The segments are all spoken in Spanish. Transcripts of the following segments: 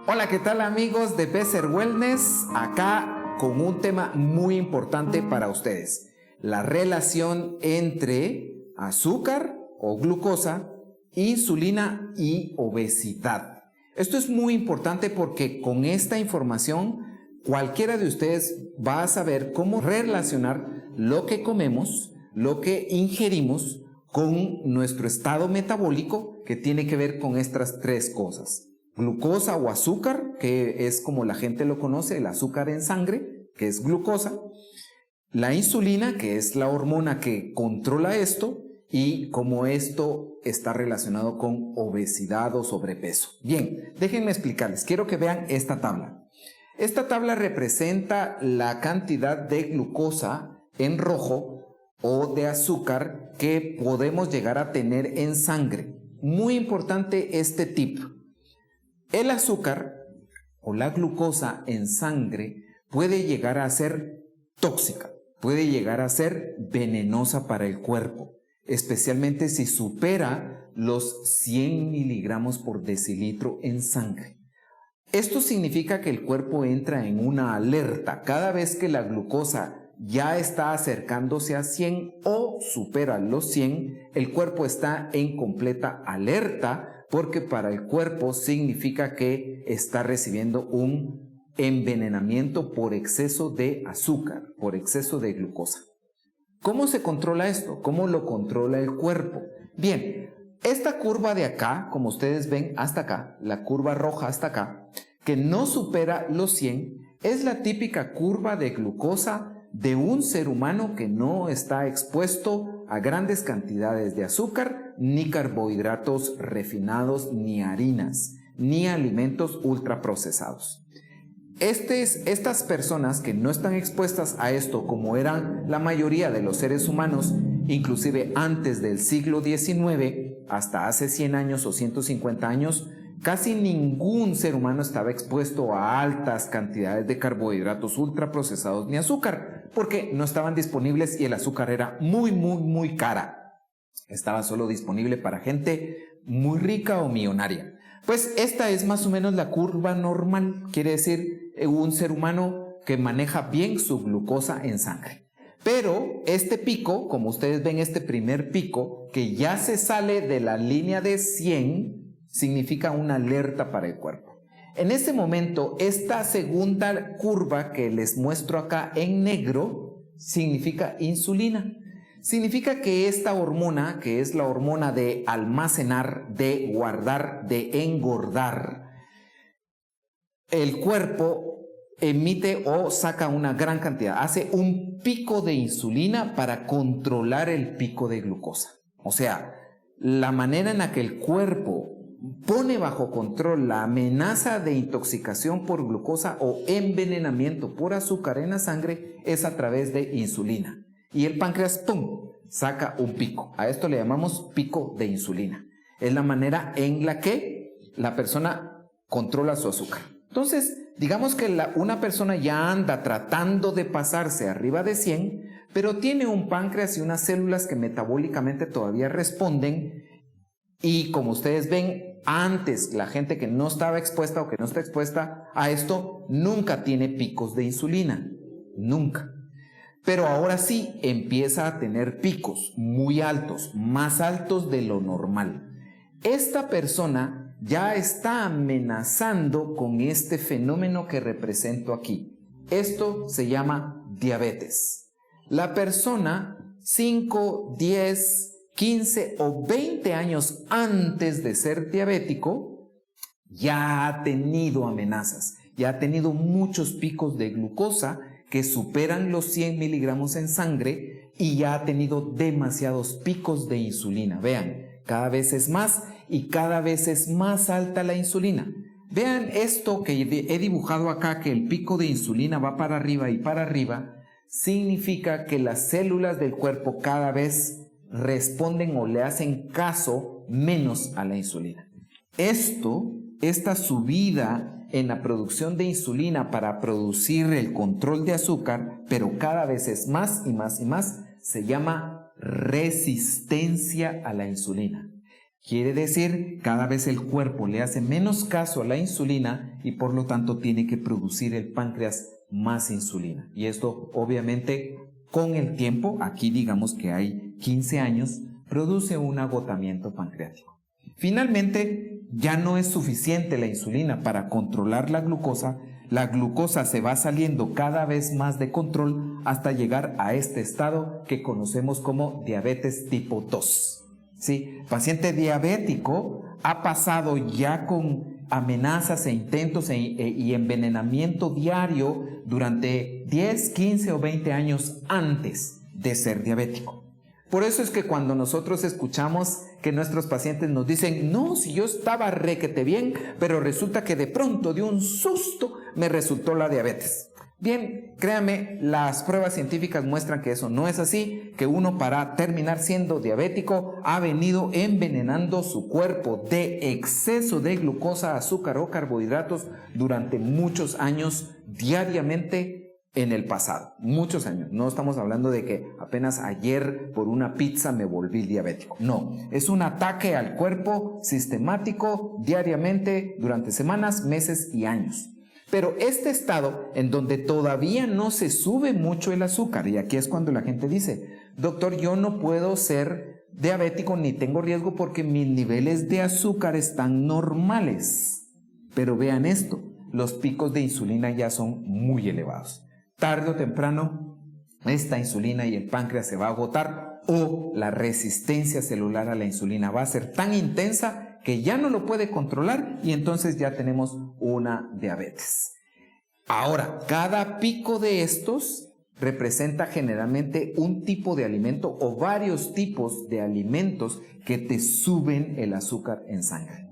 Hola, ¿qué tal amigos de Beser Wellness? Acá con un tema muy importante para ustedes. La relación entre azúcar o glucosa, insulina y obesidad. Esto es muy importante porque con esta información cualquiera de ustedes va a saber cómo relacionar lo que comemos, lo que ingerimos con nuestro estado metabólico que tiene que ver con estas tres cosas. Glucosa o azúcar, que es como la gente lo conoce, el azúcar en sangre, que es glucosa. La insulina, que es la hormona que controla esto, y cómo esto está relacionado con obesidad o sobrepeso. Bien, déjenme explicarles. Quiero que vean esta tabla. Esta tabla representa la cantidad de glucosa en rojo o de azúcar que podemos llegar a tener en sangre. Muy importante este tip. El azúcar o la glucosa en sangre puede llegar a ser tóxica, puede llegar a ser venenosa para el cuerpo, especialmente si supera los 100 miligramos por decilitro en sangre. Esto significa que el cuerpo entra en una alerta cada vez que la glucosa ya está acercándose a 100 o supera los 100, el cuerpo está en completa alerta porque para el cuerpo significa que está recibiendo un envenenamiento por exceso de azúcar, por exceso de glucosa. ¿Cómo se controla esto? ¿Cómo lo controla el cuerpo? Bien, esta curva de acá, como ustedes ven hasta acá, la curva roja hasta acá, que no supera los 100, es la típica curva de glucosa de un ser humano que no está expuesto a grandes cantidades de azúcar, ni carbohidratos refinados, ni harinas, ni alimentos ultraprocesados. Estas personas que no están expuestas a esto, como eran la mayoría de los seres humanos, inclusive antes del siglo XIX, hasta hace 100 años o 150 años, casi ningún ser humano estaba expuesto a altas cantidades de carbohidratos ultraprocesados ni azúcar, porque no estaban disponibles y el azúcar era muy cara. Estaba solo disponible para gente muy rica o millonaria. Pues esta es más o menos la curva normal, quiere decir un ser humano que maneja bien su glucosa en sangre. Pero este pico, como ustedes ven este primer pico, que ya se sale de la línea de 100, significa una alerta para el cuerpo. En este momento, esta segunda curva que les muestro acá en negro, significa insulina. Significa que esta hormona, que es la hormona de almacenar, de guardar, de engordar, el cuerpo emite o saca una gran cantidad, hace un pico de insulina para controlar el pico de glucosa. O sea, la manera en la que el cuerpo pone bajo control la amenaza de intoxicación por glucosa o envenenamiento por azúcar en la sangre es a través de insulina. Y el páncreas, ¡pum!, saca un pico. A esto le llamamos pico de insulina. Es la manera en la que la persona controla su azúcar. Entonces, digamos que una persona ya anda tratando de pasarse arriba de 100, pero tiene un páncreas y unas células que metabólicamente todavía responden. Y como ustedes ven, antes la gente que no estaba expuesta o que no está expuesta a esto, nunca tiene picos de insulina. Nunca. Pero ahora sí empieza a tener picos muy altos, más altos de lo normal. Esta persona ya está amenazando con este fenómeno que represento aquí. Esto se llama diabetes. La persona 5, 10, 15 o 20 años antes de ser diabético ya ha tenido amenazas, ya ha tenido muchos picos de glucosa que superan los 100 miligramos en sangre y ya ha tenido demasiados picos de insulina. Vean, cada vez es más y cada vez es más alta la insulina. Vean esto que he dibujado acá, que el pico de insulina va para arriba y para arriba, significa que las células del cuerpo cada vez responden o le hacen caso menos a la insulina. Esta subida en la producción de insulina para producir el control de azúcar, pero cada vez es más y más y más, se llama resistencia a la insulina. Quiere decir, cada vez el cuerpo le hace menos caso a la insulina y por lo tanto tiene que producir el páncreas más insulina. Y esto obviamente con el tiempo, aquí digamos que hay 15 años, produce un agotamiento pancreático. Finalmente, ya no es suficiente la insulina para controlar la glucosa se va saliendo cada vez más de control hasta llegar a este estado que conocemos como diabetes tipo 2. ¿Sí? Paciente diabético ha pasado ya con amenazas e intentos y envenenamiento diario durante 10, 15 o 20 años antes de ser diabético. Por eso es que cuando nosotros escuchamos que nuestros pacientes nos dicen, no, si yo estaba requete bien, pero resulta que de pronto de un susto me resultó la diabetes. Bien, créanme, las pruebas científicas muestran que eso no es así, que uno para terminar siendo diabético ha venido envenenando su cuerpo de exceso de glucosa, azúcar o carbohidratos durante muchos años diariamente en el pasado. Muchos años. No estamos hablando de que apenas ayer por una pizza me volví diabético. No, es un ataque al cuerpo sistemático diariamente durante semanas, meses y años. Pero este estado en donde todavía no se sube mucho el azúcar, y aquí es cuando la gente dice, doctor, yo no puedo ser diabético ni tengo riesgo porque mis niveles de azúcar están normales. Pero vean esto, los picos de insulina ya son muy elevados. Tarde o temprano, esta insulina y el páncreas se va a agotar o la resistencia celular a la insulina va a ser tan intensa que ya no lo puede controlar y entonces ya tenemos una diabetes. Ahora, cada pico de estos representa generalmente un tipo de alimento o varios tipos de alimentos que te suben el azúcar en sangre.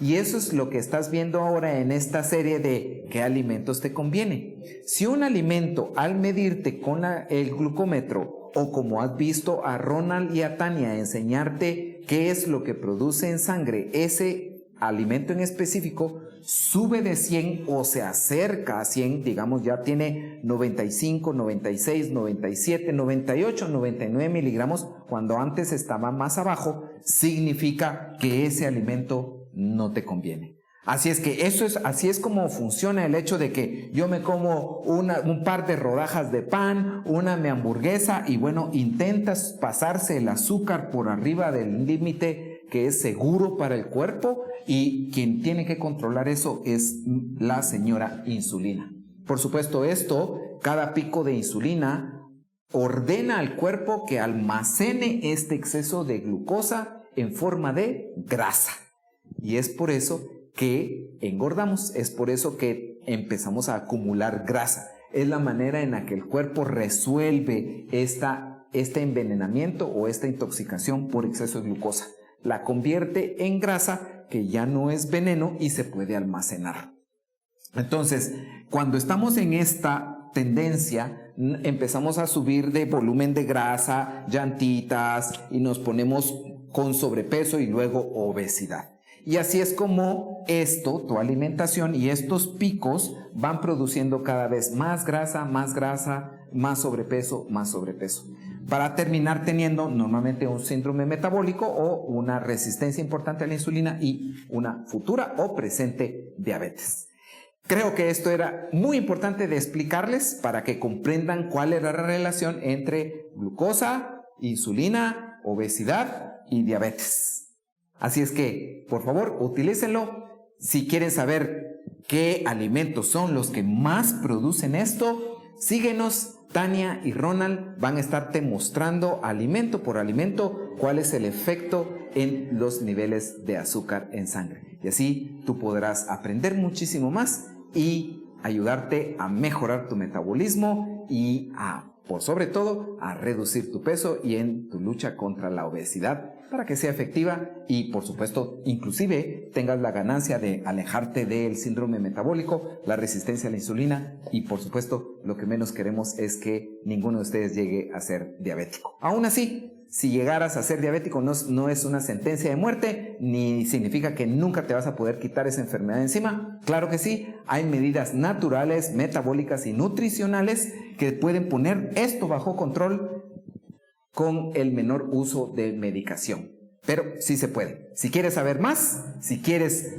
Y eso es lo que estás viendo ahora en esta serie de qué alimentos te conviene. Si un alimento al medirte con el glucómetro o como has visto a Ronald y a Tania enseñarte qué es lo que produce en sangre ese alimento en específico, sube de 100 o se acerca a 100, digamos ya tiene 95, 96, 97, 98, 99 miligramos, cuando antes estaba más abajo, significa que ese alimento no te conviene. Así es que así es como funciona el hecho de que yo me como un par de rodajas de pan, una mi hamburguesa y bueno, intentas pasarse el azúcar por arriba del límite que es seguro para el cuerpo y quien tiene que controlar eso es la señora insulina. Por supuesto cada pico de insulina ordena al cuerpo que almacene este exceso de glucosa en forma de grasa. Y es por eso que engordamos, es por eso que empezamos a acumular grasa. Es la manera en la que el cuerpo resuelve este envenenamiento o esta intoxicación por exceso de glucosa. La convierte en grasa que ya no es veneno y se puede almacenar. Entonces, cuando estamos en esta tendencia, empezamos a subir de volumen de grasa, llantitas y nos ponemos con sobrepeso y luego obesidad. Y así es como tu alimentación y estos picos van produciendo cada vez más grasa, más sobrepeso, para terminar teniendo normalmente un síndrome metabólico o una resistencia importante a la insulina y una futura o presente diabetes. Creo que esto era muy importante de explicarles para que comprendan cuál era la relación entre glucosa, insulina, obesidad y diabetes. Así es que, por favor, utilícenlo. Si quieren saber qué alimentos son los que más producen esto, síguenos. Tania y Ronald van a estarte mostrando alimento por alimento cuál es el efecto en los niveles de azúcar en sangre. Y así tú podrás aprender muchísimo más y ayudarte a mejorar tu metabolismo y por sobre todo, a reducir tu peso y en tu lucha contra la obesidad para que sea efectiva y, por supuesto, inclusive tengas la ganancia de alejarte del síndrome metabólico, la resistencia a la insulina y, por supuesto, lo que menos queremos es que ninguno de ustedes llegue a ser diabético. Aún así, si llegaras a ser diabético no es una sentencia de muerte, ni significa que nunca te vas a poder quitar esa enfermedad encima. Claro que sí, hay medidas naturales, metabólicas y nutricionales que pueden poner esto bajo control con el menor uso de medicación. pero sí se puede. Si quieres saber más, si quieres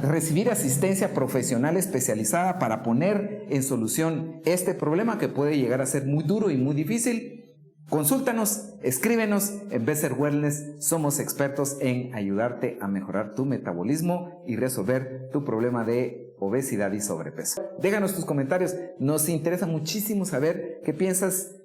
recibir asistencia profesional especializada para poner en solución este problema que puede llegar a ser muy duro y muy difícil, consúltanos, escríbenos. En Besser Wellness somos expertos en ayudarte a mejorar tu metabolismo y resolver tu problema de obesidad y sobrepeso. Déjanos tus comentarios, nos interesa muchísimo saber qué piensas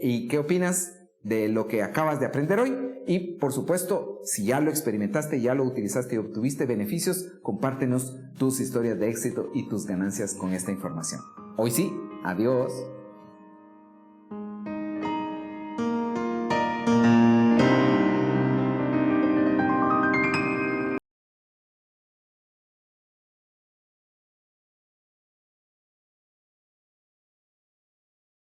y qué opinas de lo que acabas de aprender hoy. Y por supuesto, si ya lo experimentaste, ya lo utilizaste y obtuviste beneficios, compártenos tus historias de éxito y tus ganancias con esta información. Hoy sí, adiós.